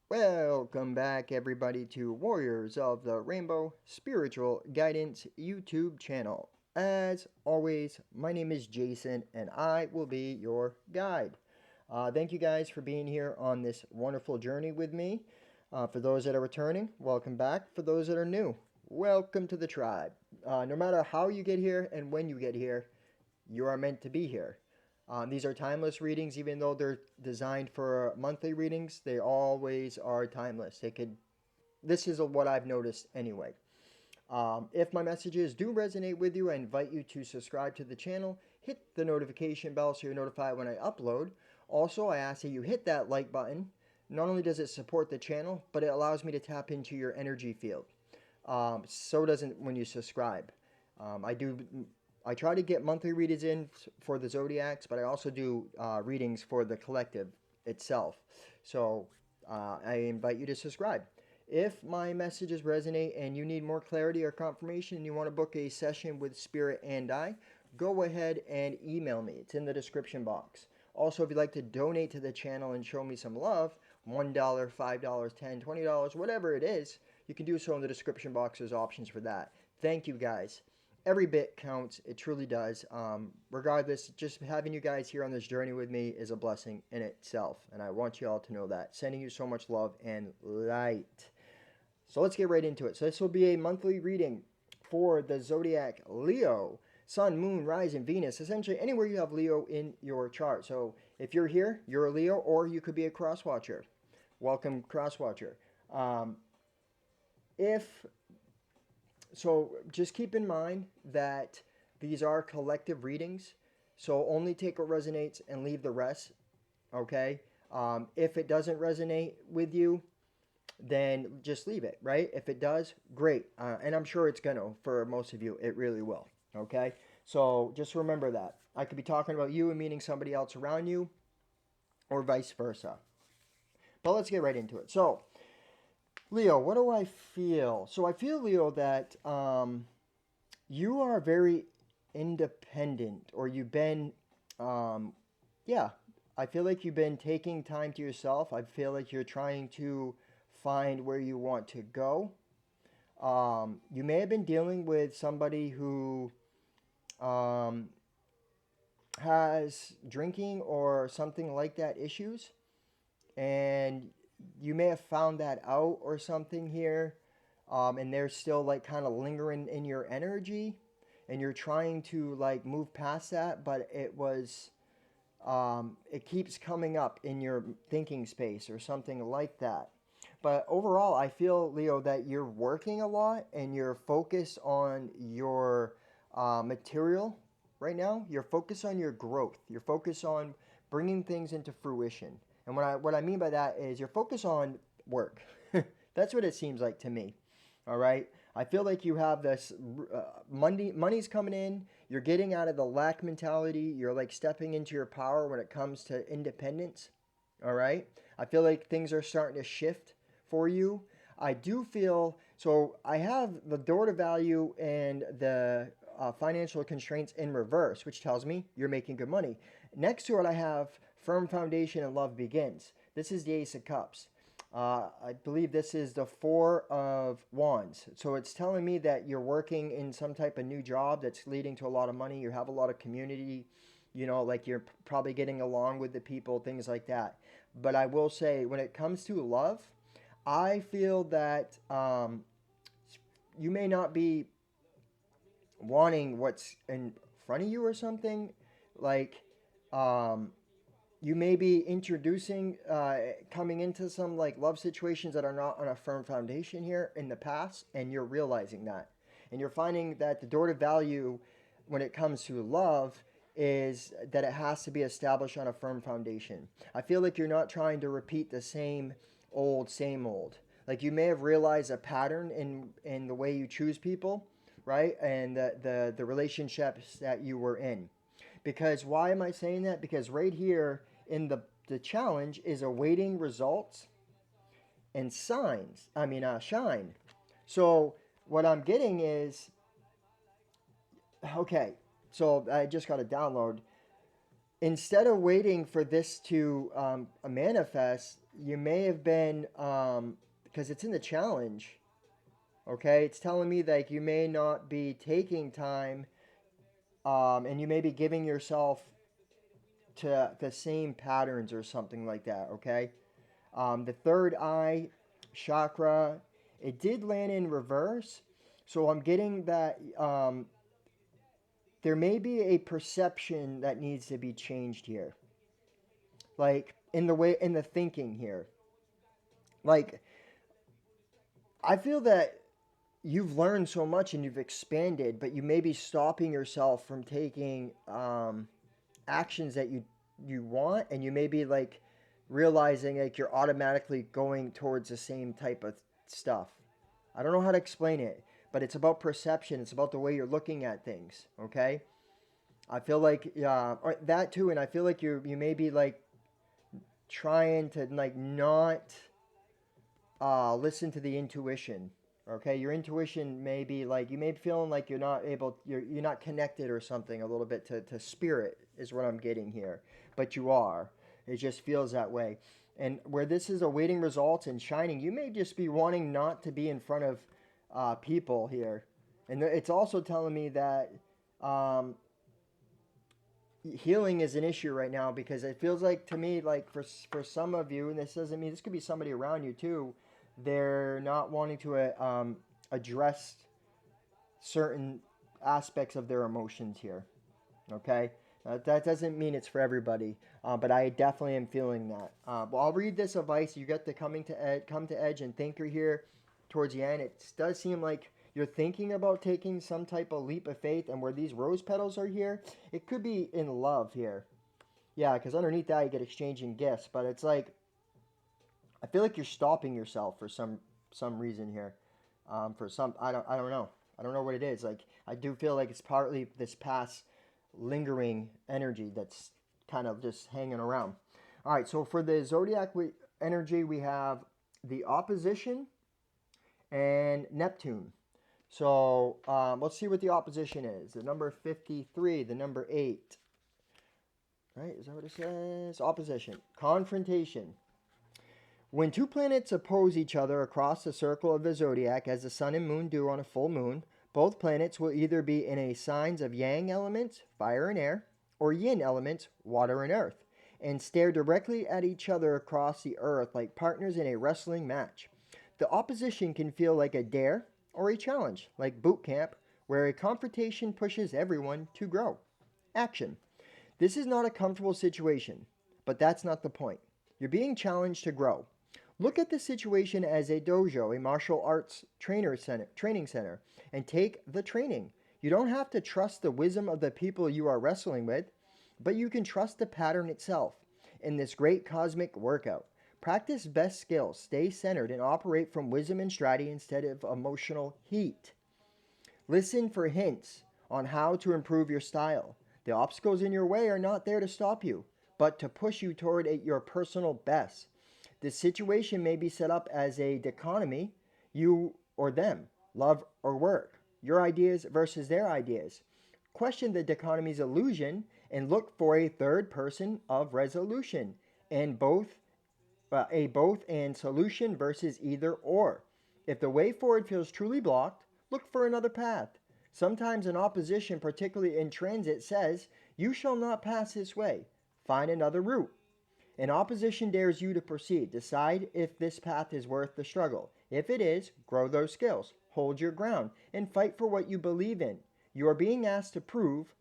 Welcome back, everybody, to Warriors of the Rainbow Spiritual Guidance YouTube channel. As always, my name is Jason, and I will be your guide. Thank you guys for being here on this wonderful journey with me. For those that are returning, welcome back. For those that are new, welcome to the tribe. No matter how you get here and when you get here, you are meant to be here. These are timeless readings, even though they're designed for monthly readings. They always are timeless. They could. This is what I've noticed anyway. If my messages do resonate with you, I invite you to subscribe to the channel, hit the notification bell so you're notified when I upload. Also, I ask that you hit that like button. Not only does it support the channel, but it allows me to tap into your energy field. So doesn't when you subscribe. I do. I try to get monthly readings in for the zodiacs, but I also do readings for the collective itself. So I invite you to subscribe. If my messages resonate and you need more clarity or confirmation and you want to book a session with Spirit and I, go ahead and email me. It's in the description box. Also, if you'd like to donate to the channel and show me some love, $1, $5, $10, $20, whatever it is, you can do so in the description box. There's options for that. Thank you guys. Every bit counts. It truly does. Regardless, just having you guys here on this journey with me is a blessing in itself. And I want you all to know that. Sending you so much love and light. So let's get right into it. So this will be a monthly reading for the zodiac Leo. Sun, Moon, Rising, Venus. Essentially anywhere you have Leo in your chart. So if you're here, you're a Leo, or you could be a cross watcher. Welcome, cross watcher. If So just keep in mind that these are collective readings. So only take what resonates and leave the rest. Okay. If it doesn't resonate with you, then just leave it, right? If it does, great. And I'm sure it's going to, for most of you, it really will. Okay. So just remember that. I could be talking about you and meaning somebody else around you, or vice versa. But let's get right into it. So, Leo, what do I feel? So I feel, Leo, that you are very independent, or you've been, um, yeah, I feel like you've been taking time to yourself. I feel like you're trying to find where you want to go. You may have been dealing with somebody who um, has drinking or something like that issues, and you may have found that out or something here, and they're still like kind of lingering in your energy, and you're trying to like move past that, but it keeps coming up in your thinking space or something like that. But overall, I feel, Leo, that you're working a lot and you're focused on your material right now. You're focused on your growth. You're focused on bringing things into fruition. And what I mean by that is you're focused on work. That's what it seems like to me. All right. I feel like you have this money's coming in. You're getting out of the lack mentality. You're like stepping into your power when it comes to independence. All right. I feel like things are starting to shift for you. I do feel so. I have the door to value and the financial constraints in reverse, which tells me you're making good money. Next to it, I have firm foundation and love begins. This is the Ace of Cups. I believe this is the Four of Wands. So it's telling me that you're working in some type of new job that's leading to a lot of money. You have a lot of community, like you're probably getting along with the people, things like that. But I will say, when it comes to love, I feel that you may not be wanting what's in front of you or something. Like, um, you may be introducing coming into some like love situations that are not on a firm foundation here in the past, and you're realizing that, and you're finding that the door to value when it comes to love is that it has to be established on a firm foundation. I feel like you're not trying to repeat the same old. Like, you may have realized a pattern in the way you choose people, right, and the relationships that you were in. Because why am I saying that? Because right here in the challenge is awaiting results and shine. So what I'm getting is, okay, so I just got a download. Instead of waiting for this to manifest, you may have been, because it's in the challenge, okay? It's telling me that you may not be taking time, and you may be giving yourself to the same patterns or something like that, okay? The third eye chakra, it did land in reverse. So I'm getting that there may be a perception that needs to be changed here. Like in the thinking here. Like, I feel that you've learned so much and you've expanded, but you may be stopping yourself from taking actions that you want, and you may be like realizing like you're automatically going towards the same type of stuff. I don't know how to explain it, but it's about perception. It's about the way you're looking at things. Okay, I feel like that too, and I feel like you may be like trying to like not listen to the intuition. Okay, your intuition may be like you may be feeling like you're not connected or something a little bit to spirit is what I'm getting here, but you are. It just feels that way. And where this is awaiting results and shining, you may just be wanting not to be in front of people here. And it's also telling me that um, healing is an issue right now because it feels like to me like for some of you, and this doesn't mean this could be somebody around you too, they're not wanting to address certain aspects of their emotions here. Okay, that doesn't mean it's for everybody, but I definitely am feeling that. Well, I'll read this advice. You get the come to edge and thinker here towards the end. It does seem like you're thinking about taking some type of leap of faith, and where these rose petals are here, it could be in love here. Yeah, because underneath that you get exchanging gifts, but it's like I feel like you're stopping yourself for some reason here. For some, I don't know. I don't know what it is. Like I do feel like it's partly this past lingering energy that's kind of just hanging around. All right, so for the zodiac energy, we have the opposition and Neptune. So let's see what the opposition is. The number 53, the number 8. Right? Is that what it says? Opposition. Confrontation. When two planets oppose each other across the circle of the zodiac, as the sun and moon do on a full moon, both planets will either be in a signs of yang elements, fire and air, or yin elements, water and earth, and stare directly at each other across the earth like partners in a wrestling match. The opposition can feel like a dare or a challenge, like boot camp, where a confrontation pushes everyone to grow. Action. This is not a comfortable situation, but that's not the point. You're being challenged to grow. Look at the situation as a dojo, a martial arts training center, and take the training. You don't have to trust the wisdom of the people you are wrestling with, but you can trust the pattern itself in this great cosmic workout. Practice best skills, stay centered, and operate from wisdom and strategy instead of emotional heat. Listen for hints on how to improve your style. The obstacles in your way are not there to stop you, but to push you toward your personal best. This situation may be set up as a dichotomy, you or them, love or work, your ideas versus their ideas. Question the dichotomy's illusion and look for a third person of resolution and a both and solution versus either or. If the way forward feels truly blocked, look for another path. Sometimes an opposition, particularly in transit, says, "You shall not pass this way. Find another route." An opposition dares you to proceed. Decide if this path is worth the struggle. If it is, grow those skills. Hold your ground and fight for what you believe in. You are being asked to prove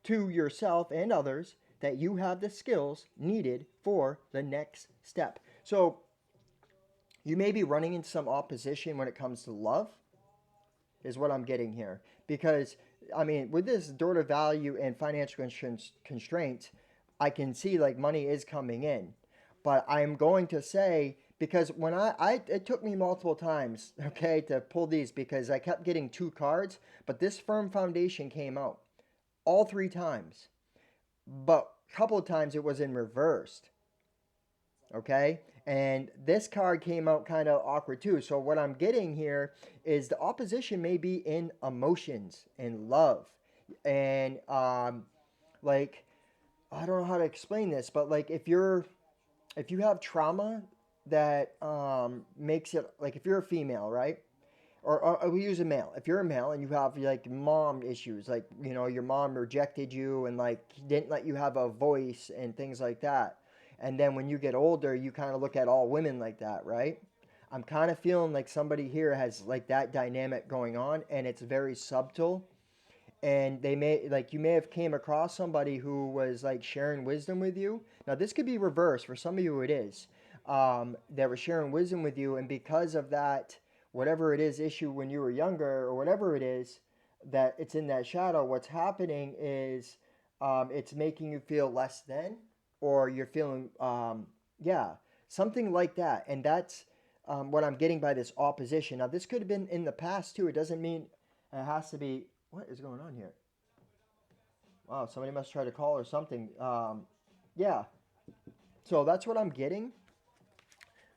to yourself and others that you have the skills needed for the next step. So, you may be running into some opposition when it comes to love, is what I'm getting here. Because, I mean, with this door to value and financial constraints, I can see like money is coming in. But I'm going to say, because when it took me multiple times, okay, to pull these because I kept getting two cards, but this firm foundation came out all three times. But a couple of times it was in reversed. Okay, and this card came out kind of awkward too. So what I'm getting here is the opposition may be in emotions and love and like I don't know how to explain this, but like if you have trauma that makes it like if you're a female, right? Or we use a male. If you're a male and you have like mom issues, like your mom rejected you and like didn't let you have a voice and things like that, and then when you get older, you kind of look at all women like that, right? I'm kind of feeling like somebody here has like that dynamic going on, and it's very subtle. And they may like you may have came across somebody who was like sharing wisdom with you. Now this could be reversed for some of you. It is that were sharing wisdom with you, and because of that, whatever it is issue when you were younger or whatever it is that it's in that shadow, what's happening is it's making you feel less than, or you're feeling yeah, something like that. And that's what I'm getting by this opposition. Now this could have been in the past too. It doesn't mean it has to be. What is going on here? Wow, somebody must try to call or something. Yeah, so that's what I'm getting.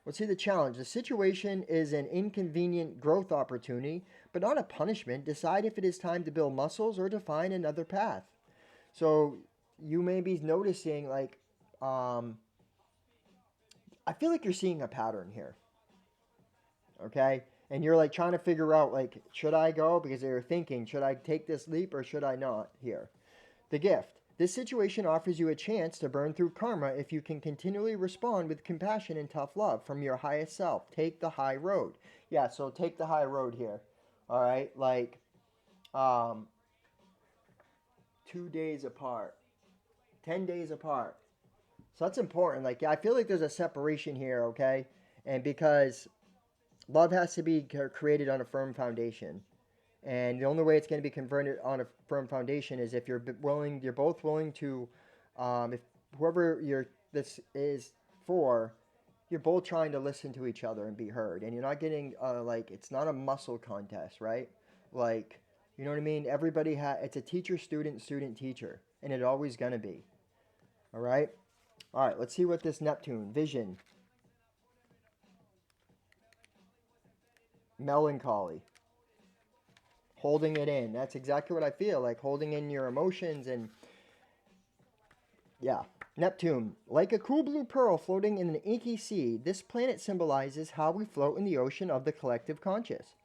Let's see the challenge. The situation is an inconvenient growth opportunity, but not a punishment. Decide if it is time to build muscles or to find another path. So you may be noticing, like, um, I feel like you're seeing a pattern here, okay? And you're like trying to figure out, like, should I go? Because they're thinking, should I take this leap or should I not here? The gift. This situation offers you a chance to burn through karma if you can continually respond with compassion and tough love from your highest self. Take the high road. Yeah, so take the high road here. All right, like um, 2 days apart, 10 days apart. So that's important. Like, yeah, I feel like there's a separation here, okay? And because love has to be created on a firm foundation. And the only way it's going to be converted on a firm foundation is if you're both willing to, if whoever this is for, you're both trying to listen to each other and be heard. And you're not getting, like, it's not a muscle contest, right? Like, you know what I mean? It's a teacher, student, student, teacher. And it's always going to be. All right? All right, let's see what this Neptune, vision, melancholy, holding it in. That's exactly what I feel like, holding in your emotions. And yeah. Neptune, like a cool blue pearl floating in an inky sea, this planet symbolizes how we float in the ocean of the collective conscious.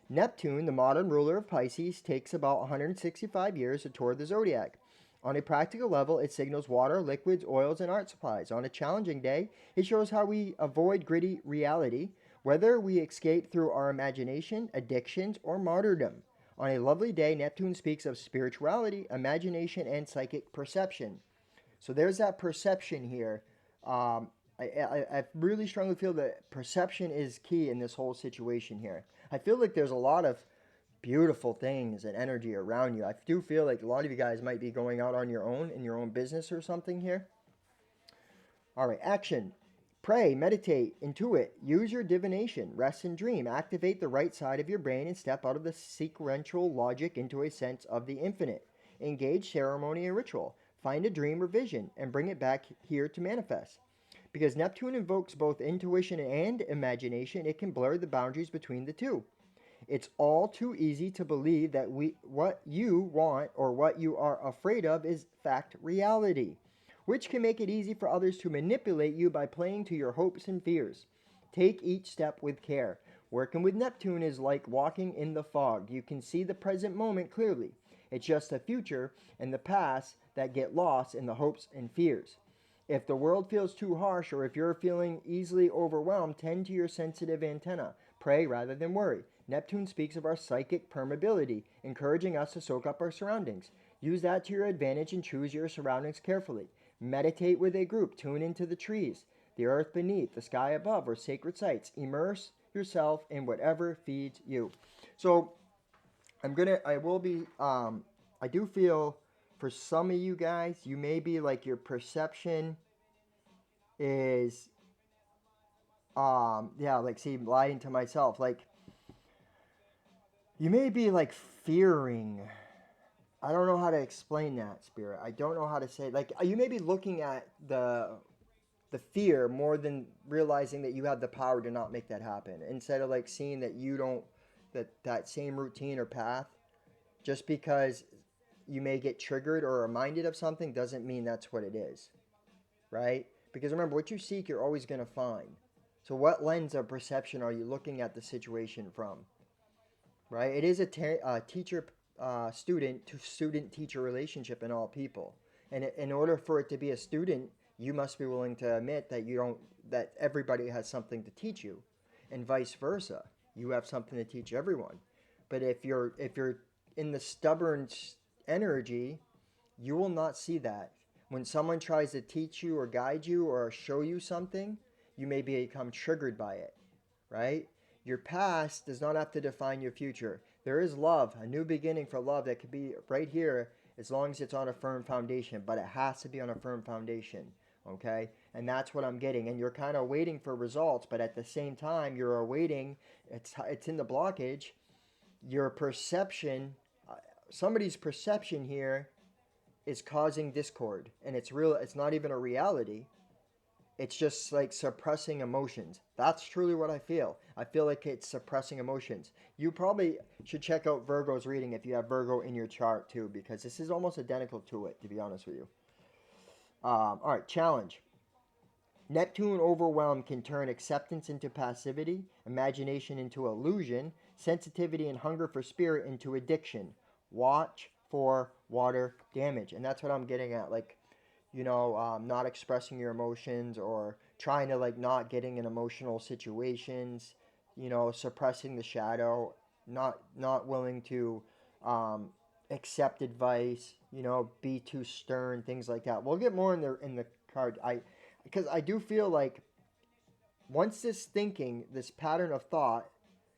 Neptune, the modern ruler of Pisces, takes about 165 years to tour the zodiac. On a practical level, it signals water, liquids, oils, and art supplies. On a challenging day, it shows how we avoid gritty reality, whether we escape through our imagination, addictions, or martyrdom. On a lovely day, Neptune speaks of spirituality, imagination, and psychic perception. So there's that perception here. I really strongly feel that perception is key in this whole situation here. I feel like there's a lot of beautiful things and energy around you. I do feel like a lot of you guys might be going out on your own in your own business or something here. All right, action. Pray, meditate, intuit, use your divination, rest and dream, activate the right side of your brain and step out of the sequential logic into a sense of the infinite. Engage ceremony and ritual. Find a dream or vision and bring it back here to manifest. Because Neptune invokes both intuition and imagination, it can blur the boundaries between the two. It's all too easy to believe that what you want or what you are afraid of is fact reality, which can make it easy for others to manipulate you by playing to your hopes and fears. Take each step with care. Working with Neptune is like walking in the fog. You can see the present moment clearly. It's just the future and the past that get lost in the hopes and fears. If the world feels too harsh or if you're feeling easily overwhelmed, tend to your sensitive antenna. Pray rather than worry. Neptune speaks of our psychic permeability, encouraging us to soak up our surroundings. Use that to your advantage and choose your surroundings carefully. Meditate with a group. Tune into the trees, the earth beneath, the sky above, or sacred sites. Immerse yourself in whatever feeds you. So I will be, I do feel for some of you guys, you may be like your perception is, yeah, like, see, lying to myself. Like, you may be like fearing. I don't know how to explain that, Spirit. I don't know how to say, like, you may be looking at the fear more than realizing that you have the power to not make that happen. Instead of like seeing that you don't, that same routine or path, just because you may get triggered or reminded of something doesn't mean that's what it is, right? Because remember, what you seek, you're always going to find. So what lens of perception are you looking at the situation from? Right? It is a teacher student to student teacher relationship in all people. And in order for it to be a student, you must be willing to admit that you don't that everybody has something to teach you, and vice versa. You have something to teach everyone. But if you're in the stubborn energy, you will not see that. When someone tries to teach you or guide you or show you something, you may become triggered by it, right? Your past does not have to define your future. There is love, a new beginning for love that could be right here as long as it's on a firm foundation, but it has to be on a firm foundation, okay? And that's what I'm getting. And you're kind of waiting for results, but at the same time, you're awaiting, it's in the blockage. Your perception, somebody's perception here is causing discord, and it's real. It's not even a reality. It's just like suppressing emotions. That's truly what I feel. I feel like it's suppressing emotions. You probably should check out Virgo's reading if you have Virgo in your chart too, because this is almost identical to it, to be honest with you. All right, challenge. Neptune overwhelmed can turn acceptance into passivity, imagination into illusion, sensitivity and hunger for spirit into addiction. Watch for water damage. And that's what I'm getting at. Like, not expressing your emotions or trying to like not getting in emotional situations, suppressing the shadow, not willing to um, accept advice, be too stern, things like that. We'll get more in the card. Because I do feel like once this thinking, this pattern of thought,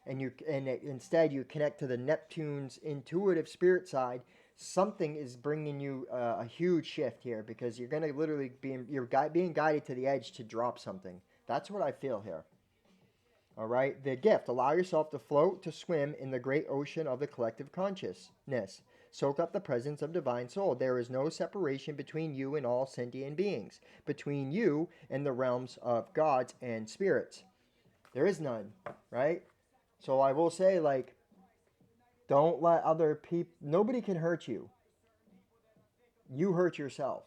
instead you connect to the Neptune's intuitive spirit side, something is bringing you a huge shift here because you're gonna literally being guided to the edge to drop something. That's what I feel here. All right, the gift: allow yourself to float, to swim in the great ocean of the collective consciousness. Soak up the presence of divine soul. There is no separation between you and all sentient beings, between you and the realms of gods and spirits. There is none, right? So I will say, like, don't let other people, nobody can hurt you. You hurt yourself.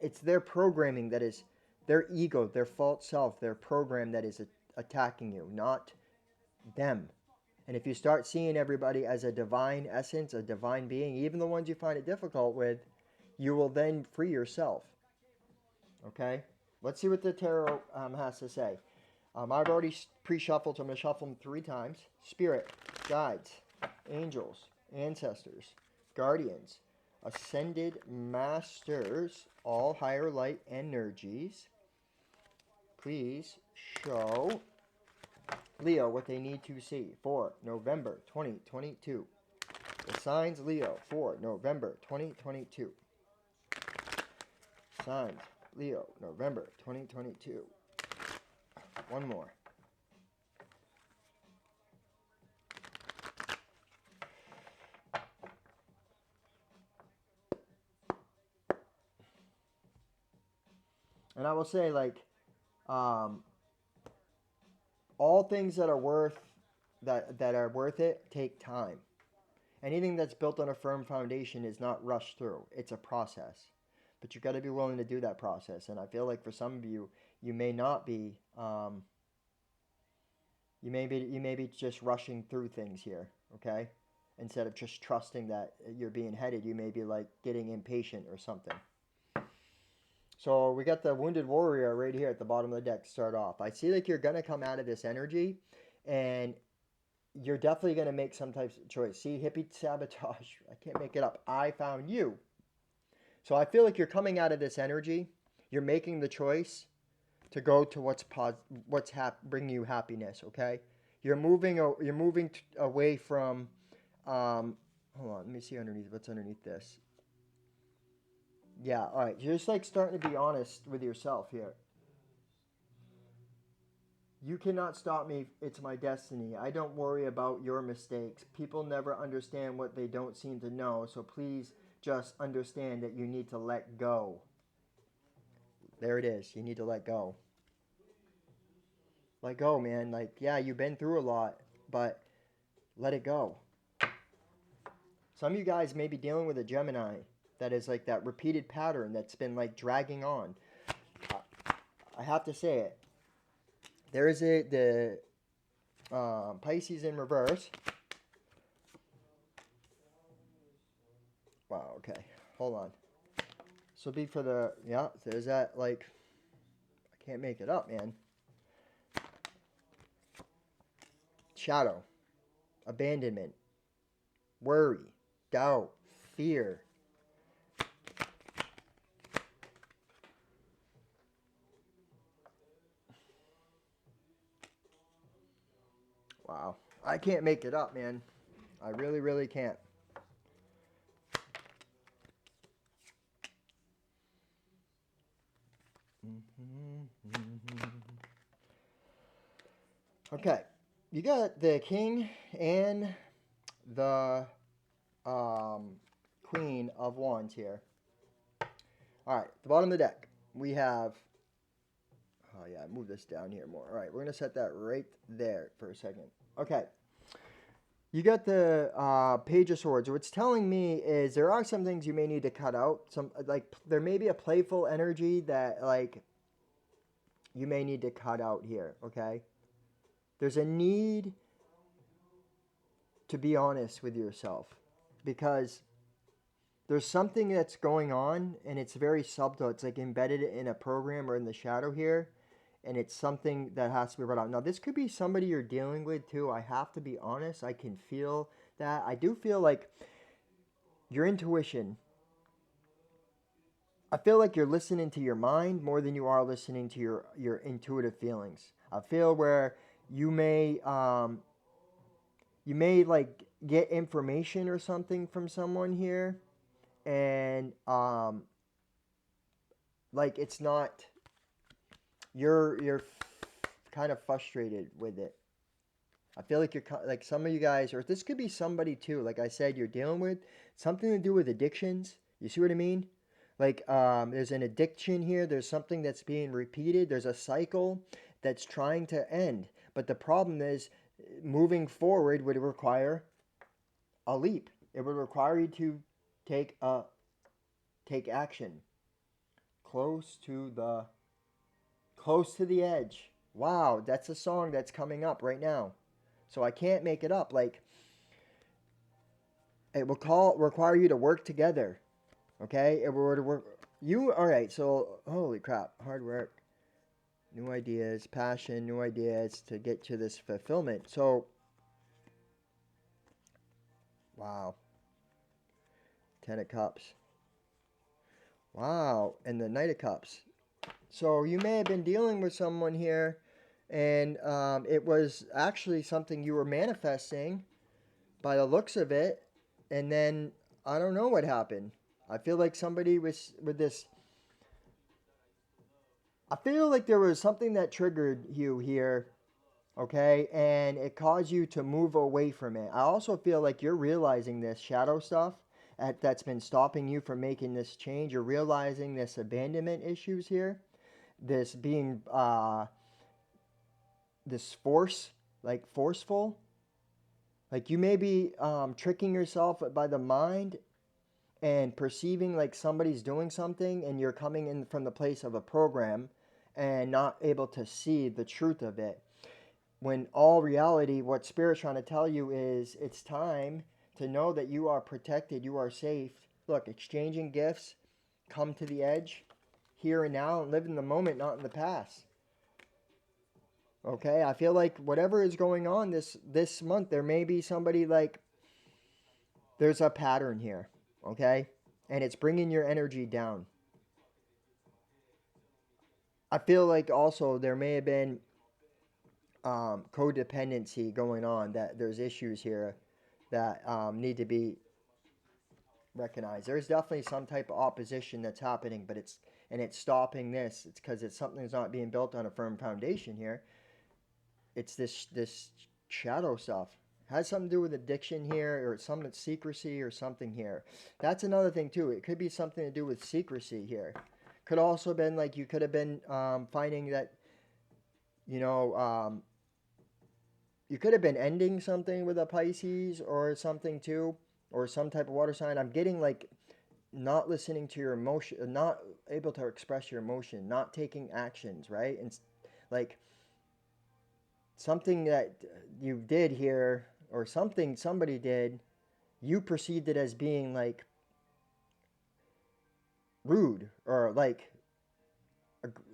It's their programming that is, their ego, their false self, their program that is attacking you, not them. And if you start seeing everybody as a divine essence, a divine being, even the ones you find it difficult with, you will then free yourself. Okay? Let's see what the tarot has to say. I've already pre-shuffled, so I'm going to shuffle them 3 times. Spirit, guides, angels, ancestors, guardians, ascended masters, all higher light energies. Please show Leo what they need to see for November 2022. The signs Leo for November 2022. Signs Leo, November 2022. One more. And I will say, like, all things that are worth it take time. Anything that's built on a firm foundation is not rushed through. It's a process. But you got to be willing to do that process. And I feel like for some of you, you may not be. You may be just rushing through things here. Okay, instead of just trusting that you're being headed, you may be like getting impatient or something. So we got the Wounded Warrior right here at the bottom of the deck to start off. I see like you're going to come out of this energy and you're definitely going to make some type of choice. See, hippie sabotage. I can't make it up. I found you. So I feel like you're coming out of this energy. You're making the choice to go to what's bringing you happiness, okay? You're moving away from hold on, let me see what's underneath this. Yeah, all right. You're just like starting to be honest with yourself here. You cannot stop me. It's my destiny. I don't worry about your mistakes. People never understand what they don't seem to know. So please just understand that you need to let go. There it is. You need to let go. Let go, man. Like, yeah, you've been through a lot, but let it go. Some of you guys may be dealing with a Gemini that is like that repeated pattern that's been like dragging on. I have to say it. There is the Pisces in reverse. Wow, okay. Hold on. This will be for the, yeah, there's that, like, I can't make it up, man. Shadow, abandonment, worry, doubt, fear. Wow. I can't make it up, man. I really, really can't. Okay. You got the king and the um, queen of wands here. All right. The bottom of the deck, we have. Oh, yeah. Move this down here more. All right. We're going to set that right there for a second. Okay. You got the Page of Swords. What's telling me is there are some things you may need to cut out. Some like there may be a playful energy that like you may need to cut out here. Okay, there's a need to be honest with yourself because there's something that's going on and it's very subtle. It's like embedded in a program or in the shadow here, and it's something that has to be brought out. Now, this could be somebody you're dealing with too. I have to be honest. I can feel that. I do feel like your intuition. I feel like you're listening to your mind more than you are listening to your intuitive feelings. I feel where you may like get information or something from someone here, and like it's not you're kind of frustrated with it. I feel like like some of you guys, or this could be somebody too. Like I said, you're dealing with something to do with addictions. You see what I mean? Like there's an addiction here. There's something that's being repeated. There's a cycle that's trying to end. But the problem is, moving forward would require a leap. It would require you to take take action. Close to the close to the edge. Wow, that's a song that's coming up right now. So I can't make it up. Like it will require you to work together. Okay, it will work. You all right? So holy crap, hard work, new ideas, passion, new ideas to get to this fulfillment. So wow, 10 of Cups. Wow, and the Knight of Cups. So you may have been dealing with someone here, and it was actually something you were manifesting by the looks of it, and then I don't know what happened. I feel like somebody was with this. I feel like there was something that triggered you here, okay, and it caused you to move away from it. I also feel like you're realizing this shadow stuff that's been stopping you from making this change. You're realizing this abandonment issues here, this being this force, like forceful. Like you may be tricking yourself by the mind and perceiving like somebody's doing something and you're coming in from the place of a program and not able to see the truth of it. When all reality, what Spirit's trying to tell you is it's time to know that you are protected, you are safe. Look, exchanging gifts, come to the edge, here and now, and live in the moment, not in the past. Okay, I feel like whatever is going on this month, there may be somebody like there's a pattern here, okay, and it's bringing your energy down. I feel like also there may have been codependency going on. That there's issues here that need to be recognized. There's definitely some type of opposition that's happening, but it's stopping this. It's because it's something that's not being built on a firm foundation here. It's this shadow stuff. Has something to do with addiction here, or some secrecy, or something here. That's another thing too. It could be something to do with secrecy here. Could also been like you could have been finding that you know you could have been ending something with a Pisces or something too, or some type of water sign. I'm getting like not listening to your emotion, not able to express your emotion, not taking actions, right? And like something that you did here, or something somebody did, you perceived it as being like rude or like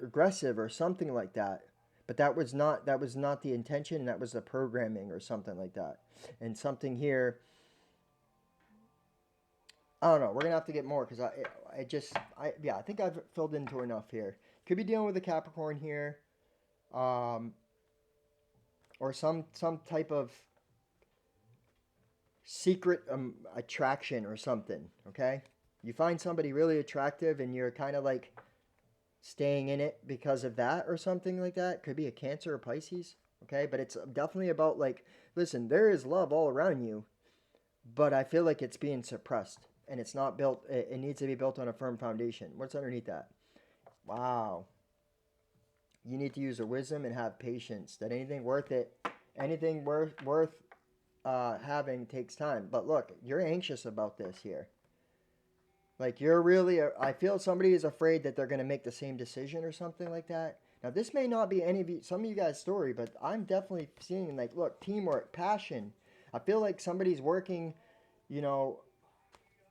aggressive or something like that. But that was not the intention. That was the programming or something like that. And something here, I don't know. We're gonna have to get more because I think I've filled into enough here. Could be dealing with a Capricorn here, um, or some type of secret attraction or something. Okay, you find somebody really attractive and you're kind of like staying in it because of that or something like that. Could be a Cancer or Pisces. Okay, but it's definitely about like, listen, there is love all around you, but I feel like it's being suppressed and it's not built. It needs to be built on a firm foundation. What's underneath that? Wow. You need to use your wisdom and have patience. That anything worth it, anything worth having takes time. But look, you're anxious about this here. Like you're really, I feel somebody is afraid that they're going to make the same decision or something like that. Now this may not be any of you, some of you guys' story, but I'm definitely seeing like, look, teamwork, passion. I feel like somebody's working, you know,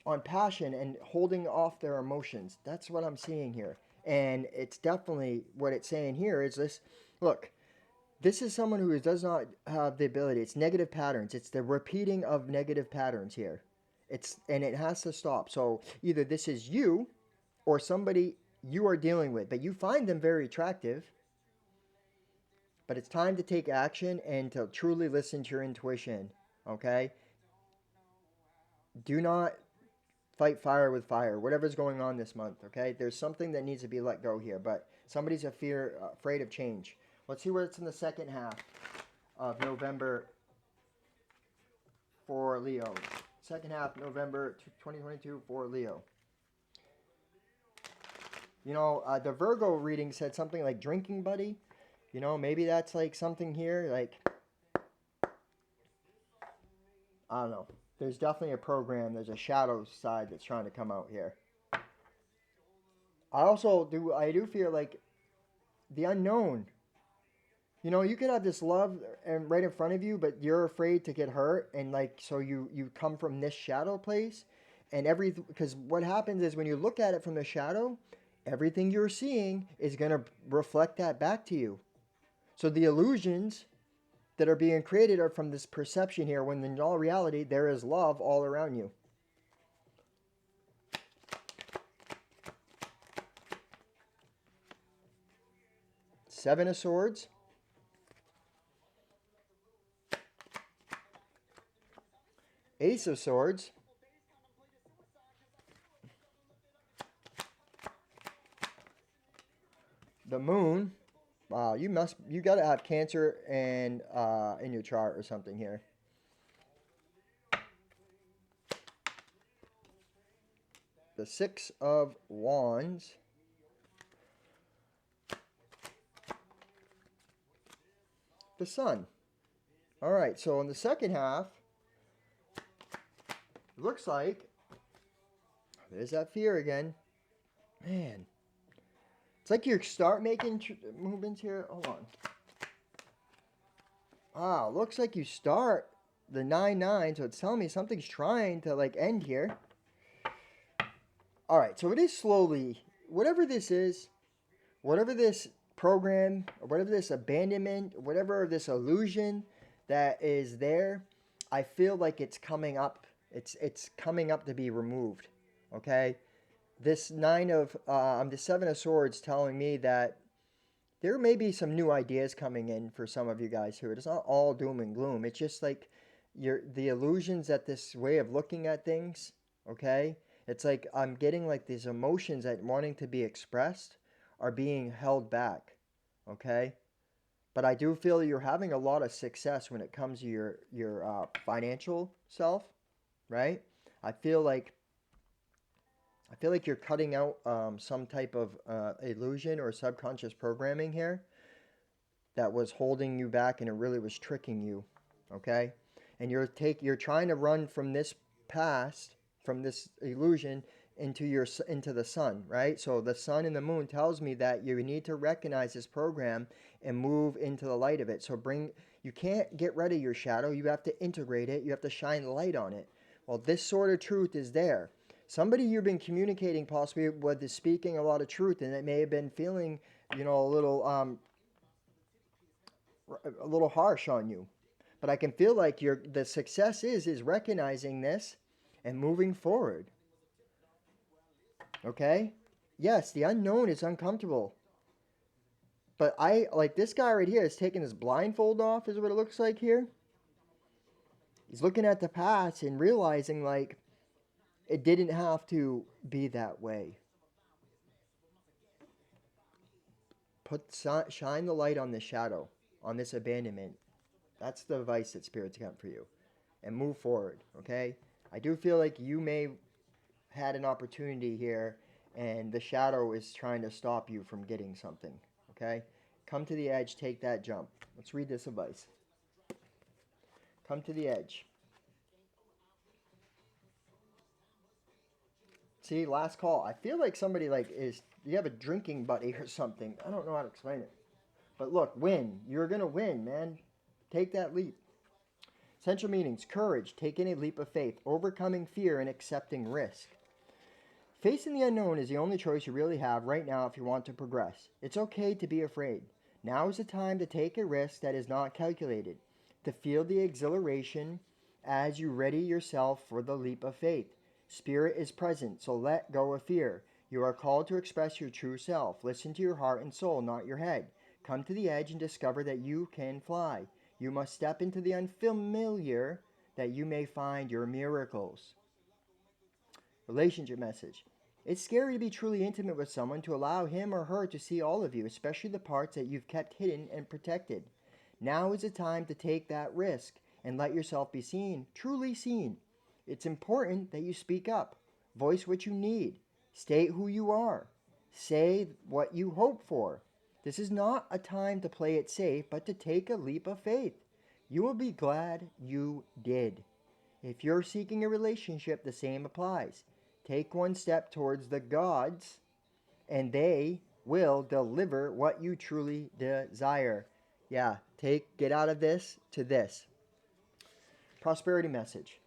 on passion and holding off their emotions. That's what I'm seeing here. And it's definitely what it's saying here is this. Look, this is someone who does not have the ability. It's negative patterns. It's the repeating of negative patterns here. And it has to stop. So either this is you or somebody you are dealing with, but you find them very attractive. But it's time to take action and to truly listen to your intuition. Okay? Do not fight fire with fire. Whatever's going on this month. Okay? There's something that needs to be let go here, but somebody's afraid of change. Let's see where it's in the second half of November for Leo. Second half, November 2022 for Leo. You know, the Virgo reading said something like drinking buddy. You know, maybe that's like something here. Like, I don't know. There's definitely a program. There's a shadow side that's trying to come out here. I do feel like the unknown. You know, you could have this love and right in front of you, but you're afraid to get hurt, and like so you come from this shadow place, and because what happens is when you look at it from the shadow, everything you're seeing is gonna reflect that back to you. So the illusions that are being created are from this perception here, when in all reality there is love all around you. Seven of Swords. Ace of Swords. The Moon. Wow, you gotta have Cancer and in your chart or something here. The Six of Wands. The Sun. All right, so in the second half, looks like there's that fear again. Man, it's like you start making movements here. Hold on. Wow, looks like you start the 9-9, so it's telling me something's trying to like end here. All right, so it is slowly, whatever this is, whatever this program, or whatever this abandonment, whatever this illusion that is there, I feel like it's coming up. It's coming up to be removed. Okay, this the Seven of Swords telling me that there may be some new ideas coming in for some of you guys here. It's not all doom and gloom. It's just like the illusions at this way of looking at things. Okay, it's like I'm getting like these emotions that wanting to be expressed are being held back. Okay, but I do feel you're having a lot of success when it comes to your financial self, right? I feel like you're cutting out some type of illusion or subconscious programming here that was holding you back, and it really was tricking you. Okay, and you're trying to run from this past, from this illusion, into the sun, right? So the sun and the moon tells me that you need to recognize this program and move into the light of it. So you can't get rid of your shadow. You have to integrate it. You have to shine light on it. Well, this sort of truth is there. Somebody you've been communicating possibly with is speaking a lot of truth, and it may have been feeling, a little harsh on you. But I can feel like the success is recognizing this and moving forward. Okay? Yes, the unknown is uncomfortable. But I like this guy right here is taking his blindfold off, is what it looks like here. He's looking at the past and realizing like it didn't have to be that way. Shine the light on the shadow, on this abandonment. That's the advice that Spirit's got for you. And move forward, okay? I do feel like you may had an opportunity here and the shadow is trying to stop you from getting something, okay? Come to the edge, take that jump. Let's read this advice. Come to the edge. See, last call. I feel like somebody you have a drinking buddy or something. I don't know how to explain it. But look, win. You're going to win, man. Take that leap. Essential meanings: courage, taking a leap of faith, overcoming fear and accepting risk. Facing the unknown is the only choice you really have right now if you want to progress. It's okay to be afraid. Now is the time to take a risk that is not calculated, to feel the exhilaration as you ready yourself for the leap of faith. Spirit is present, so let go of fear. You are called to express your true self. Listen to your heart and soul, not your head. Come to the edge and discover that you can fly. You must step into the unfamiliar that you may find your miracles. Relationship message. It's scary to be truly intimate with someone, to allow him or her to see all of you, especially the parts that you've kept hidden and protected. Now is the time to take that risk and let yourself be seen, truly seen. It's important that you speak up, voice what you need, state who you are, say what you hope for. This is not a time to play it safe, but to take a leap of faith. You will be glad you did. If you're seeking a relationship, the same applies. Take one step towards the gods, and they will deliver what you truly desire. Yeah, get out of this to this. Prosperity message.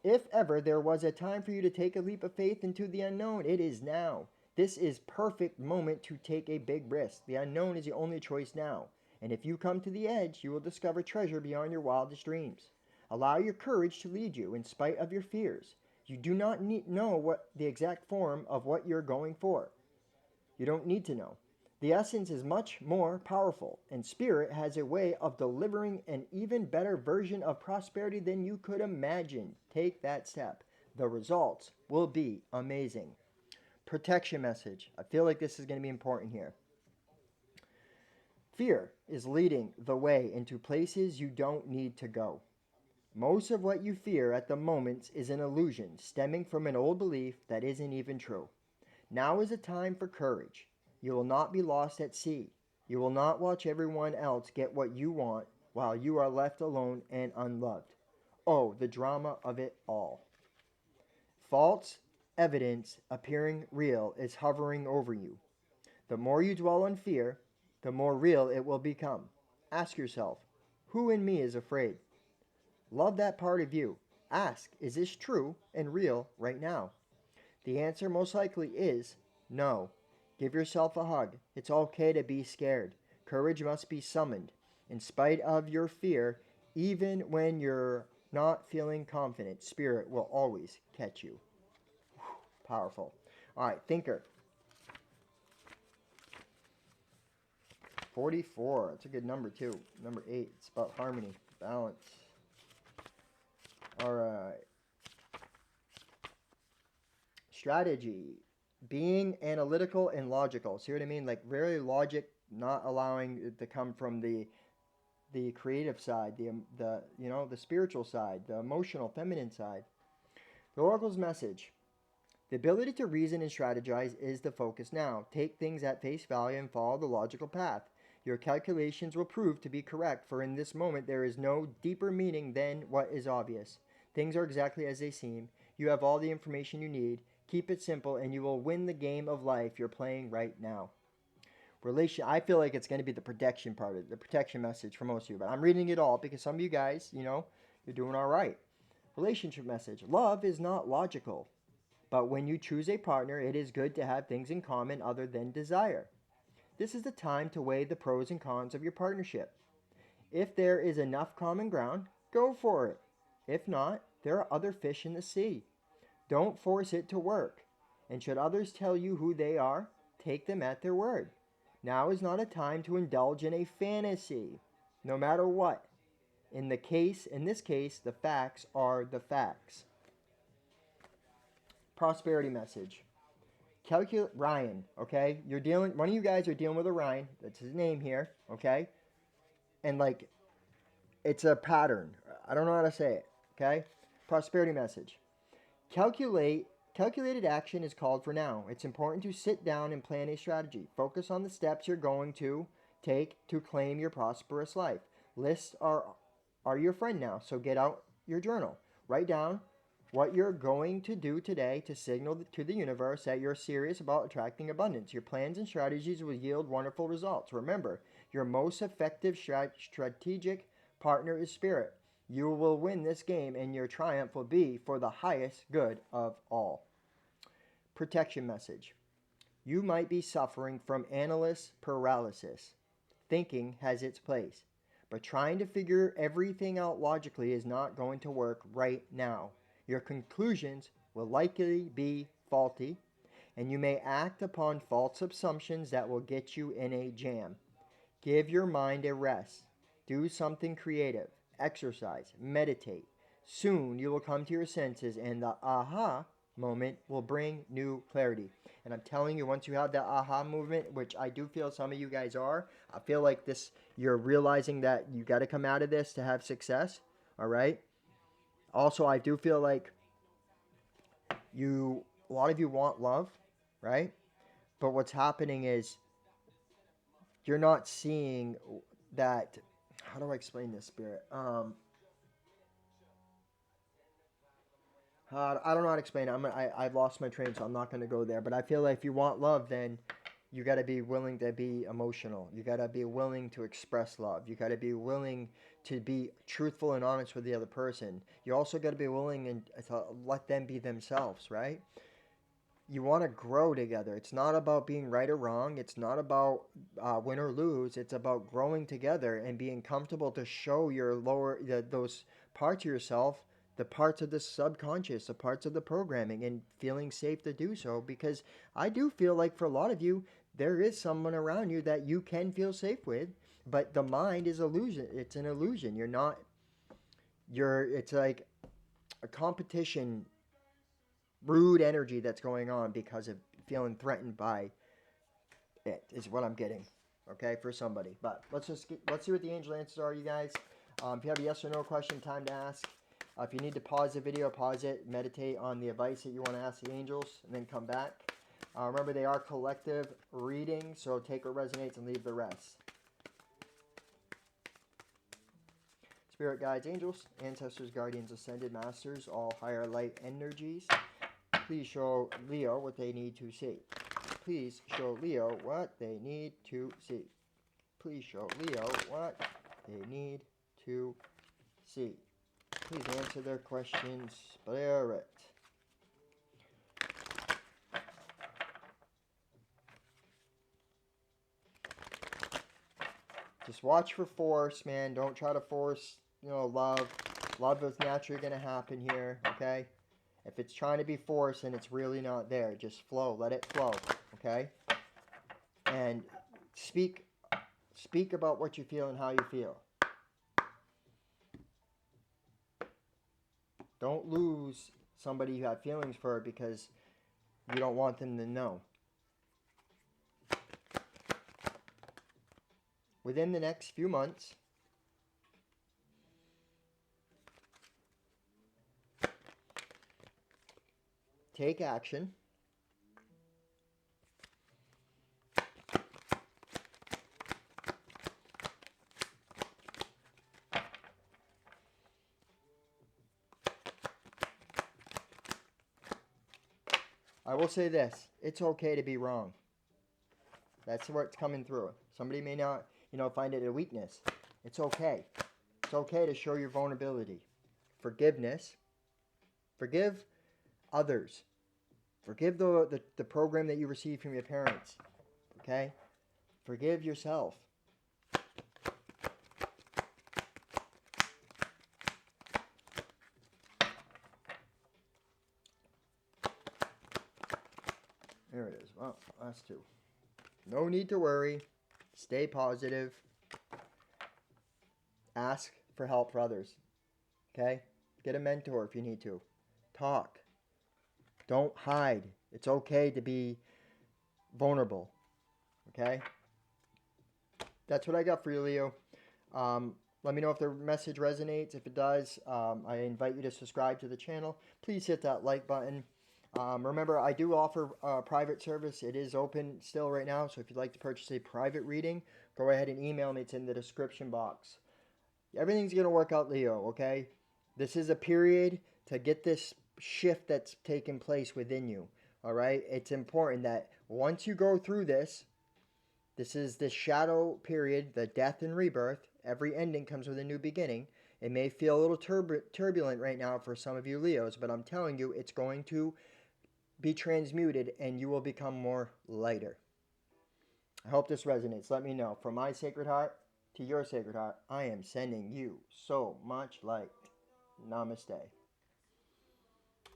If ever there was a time for you to take a leap of faith into the unknown, it is now. This is perfect moment to take a big risk. The unknown is the only choice now. And if you come to the edge, you will discover treasure beyond your wildest dreams. Allow your courage to lead you in spite of your fears. You do not know what the exact form of what you're going for. You don't need to know. The essence is much more powerful, and Spirit has a way of delivering an even better version of prosperity than you could imagine. Take that step. The results will be amazing. Protection message. I feel like this is going to be important here. Fear is leading the way into places you don't need to go. Most of what you fear at the moment is an illusion stemming from an old belief that isn't even true. Now is a time for courage. You will not be lost at sea. You will not watch everyone else get what you want while you are left alone and unloved. Oh, the drama of it all. False evidence appearing real is hovering over you. The more you dwell on fear, the more real it will become. Ask yourself, who in me is afraid? Love that part of you. Ask, is this true and real right now? The answer most likely is no. Give yourself a hug. It's okay to be scared. Courage must be summoned. In spite of your fear, even when you're not feeling confident, Spirit will always catch you. Powerful. All right, thinker. 44. That's a good number too. Number 8. It's about harmony, balance. All right. Strategy. Being analytical and logical. See what I mean? Like very logic, not allowing it to come from the creative side, the spiritual side, the emotional, feminine side. The Oracle's message. The ability to reason and strategize is the focus now. Take things at face value and follow the logical path. Your calculations will prove to be correct, for in this moment there is no deeper meaning than what is obvious. Things are exactly as they seem. You have all the information you need. Keep it simple and you will win the game of life you're playing right now. I feel like it's going to be the protection part of it, the protection message for most of you, but I'm reading it all because some of you guys, you're doing all right. Relationship message. Love is not logical, but when you choose a partner, it is good to have things in common other than desire. This is the time to weigh the pros and cons of your partnership. If there is enough common ground, go for it. If not, there are other fish in the sea. Don't force it to work. And should others tell you who they are, take them at their word. Now is not a time to indulge in a fantasy, no matter what. In this case, the facts are the facts. Prosperity message. Ryan, okay? One of you guys are dealing with a Ryan. That's his name here, okay? And like, it's a pattern. I don't know how to say it, okay? Prosperity message. Calculated action is called for now. It's important to sit down and plan a strategy. Focus on the steps you're going to take to claim your prosperous life. Lists are your friend now, so get out your journal. Write down what you're going to do today to signal to the universe that you're serious about attracting abundance. Your plans and strategies will yield wonderful results. Remember, your most effective strategic partner is spirit. You will win this game and your triumph will be for the highest good of all. Protection message. You might be suffering from analysis paralysis. Thinking has its place, but trying to figure everything out logically is not going to work right now. Your conclusions will likely be faulty, and you may act upon false assumptions that will get you in a jam. Give your mind a rest. Do something creative. Exercise. Meditate. Soon you will come to your senses and the aha moment will bring new clarity. And I'm telling you, once you have that aha movement, which I do feel some of you guys are, I feel like you're realizing that you got to come out of this to have success. All right. Also, I do feel like a lot of you want love, right? But what's happening is you're not seeing that. How do I explain this, Spirit? I don't know how to explain it. I've lost my train, so I'm not going to go there. But I feel like if you want love, then you got to be willing to be emotional. You got to be willing to express love. You got to be willing to be truthful and honest with the other person. You also got to be willing to let them be themselves, right? You want to grow together. It's not about being right or wrong. It's not about win or lose. It's about growing together and being comfortable to show those parts of yourself, the parts of the subconscious, the parts of the programming, and feeling safe to do so. Because I do feel like for a lot of you, there is someone around you that you can feel safe with, but the mind is illusion. It's an illusion. It's like a competition, rude energy that's going on because of feeling threatened by it is what I'm getting, okay, for somebody. But let's see what the angel answers are, you guys. If you have a yes or no question, time to ask. If you need to pause the video, pause it, meditate on the advice that you want to ask the angels, and then come back. Remember, they are collective readings, so take what resonates and leave the rest. Spirit guides, angels, ancestors, guardians, ascended masters, all higher light energies, please show Leo what they need to see. Please show Leo what they need to see. Please show Leo what they need to see. Please answer their questions, Spirit. Just watch for force, man. Don't try to force, love. Love is naturally going to happen here, okay? If it's trying to be forced and it's really not there, just flow. Let it flow, okay? And speak about what you feel and how you feel. Don't lose somebody you have feelings for because you don't want them to know. Within the next few months, take action. I I will say this. It's okay to be wrong. That's where it's coming through. Somebody may not, find it a weakness. It's okay. It's okay to show your vulnerability. Forgiveness. Forgive others. Forgive the program that you received from your parents. Okay? Forgive yourself. There it is. Well, last two. No need to worry. Stay positive. Ask for help for others. Okay? Get a mentor if you need to. Talk. Don't hide. It's okay to be vulnerable. Okay? That's what I got for you, Leo. Let me know if the message resonates. If it does, I invite you to subscribe to the channel. Please hit that like button. Remember, I do offer private service. It is open still right now, so if you'd like to purchase a private reading, go ahead and email me. It's in the description box. Everything's going to work out, Leo, okay? This is a period to get this shift that's taken place within you, all right? It's important that once you go through this, this is the shadow period, the death and rebirth. Every ending comes with a new beginning. It may feel a little turbulent right now for some of you Leos, but I'm telling you, it's going to be transmuted and you will become more lighter. I hope this resonates. Let me know. From my sacred heart to your sacred heart, I am sending you so much light. Namaste.